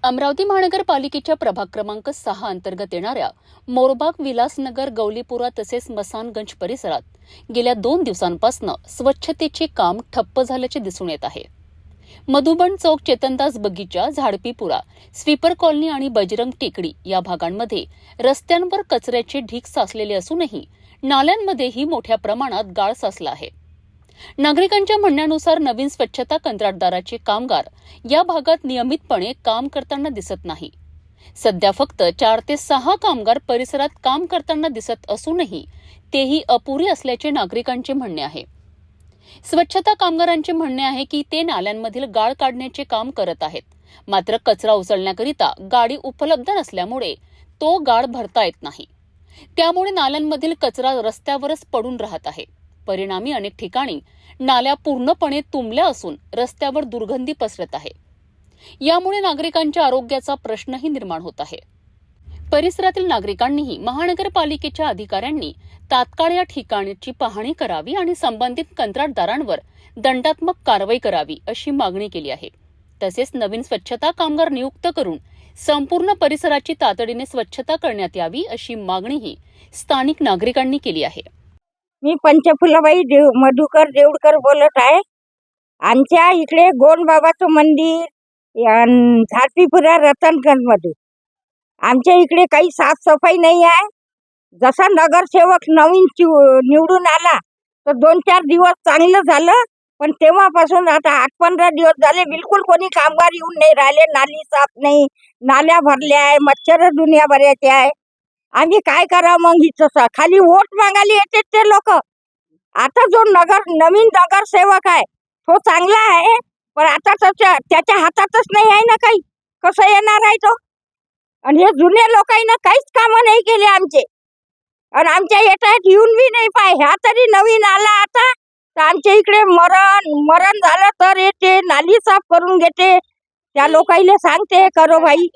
अमरावती महानगरपालिकेच्या प्रभाग क्रमांक 6 अंतर्गत येणाऱ्या मोरबाग, विलासनगर, गौलीपुरा तसेच मसानगंज परिसरात गेल्या 2 दिवसांपासून स्वच्छतेचे काम ठप्प झाल्याचे दिसून येत आहे. मधुबन चौक, चेतनदास बगीचा, झाडपीपुरा, स्वीपर कॉलनी आणि बजरंग टेकडी या भागांमध्ये रस्त्यांवर कचऱ्याचे ढीग साचलेले असूनही नाल्यांमध्येही मोठ्या प्रमाणात गाळ साचला आहे. नागरिकांच्या म्हणण्यानुसार नवीन स्वच्छता कंत्राटदाराचे कामगार या भागात नियमितपणे काम करताना दिसत नाही. सध्या फक्त 4 ते 6 कामगार परिसरात काम करताना दिसत असूनही तेही अपुरी असल्याचे नागरिकांचे म्हणणे आहे. स्वच्छता कामगारांचे म्हणणे आहे की ते नाल्यांमधील गाळ काढण्याचे काम करत आहेत, मात्र कचरा उचलण्याकरिता गाडी उपलब्ध नसल्यामुळे तो गाळ भरता येत नाही. त्यामुळे नाल्यांमधील कचरा रस्त्यावरच पडून राहत आहे. परिणामी अनेक ठिकाणी नाल्या पूर्णपणे तुंबल्या असून रस्त्यावर दुर्गंधी पसरत आहे. यामुळे नागरिकांच्या आरोग्याचा प्रश्नही निर्माण होत आहे. परिसरातील नागरिकांनीही महानगरपालिकेच्या अधिकाऱ्यांनी तात्काळ या ठिकाणची पाहणी करावी आणि संबंधित कंत्राटदारांवर दंडात्मक कारवाई करावी अशी मागणी केली आहे. तसेच नवीन स्वच्छता कामगार नियुक्त करून संपूर्ण परिसराची तातडीने स्वच्छता करण्यात यावी अशी मागणीही स्थानिक नागरिकांनी केली आहे. मी पंचफुलाबाई मधुकर देवडकर बोलत आहे. आमच्या इकडे गोंडबाबाचं मंदिर, झाडपीपुरा, रतनगंजमध्ये आमच्या इकडे काही साफसफाई नाही आहे. जसा नगरसेवक नवीन निवडून आला तर 2-4 दिवस चांगलं झालं, पण तेव्हापासून आता 8-15 दिवस झाले बिलकुल कोणी कामगार येऊन नाही राहिले. नाली साफ नाही, नाल्या भरल्या आहे, मच्छर दुनिया भरायचे आहे. आम्ही काय करावं मग? हिचं खाली वोट मागायला येते ते लोक. आता जो नवीन नगरसेवक आहे तो चांगला आहे, पण आता त्याच्या हातातच नाही आहे ना काही. कसं येणार आहे तो? आणि हे जुने लोकांना काहीच कामं नाही केले आमचे, आणि आमच्या येतात येऊन बी नाही पाय. ह्या तरी नवीन आला आता तर आमच्या इकडे मरण झालं तर येते, नाली साफ करून घेते. त्या लोकांना सांगते करो भाई.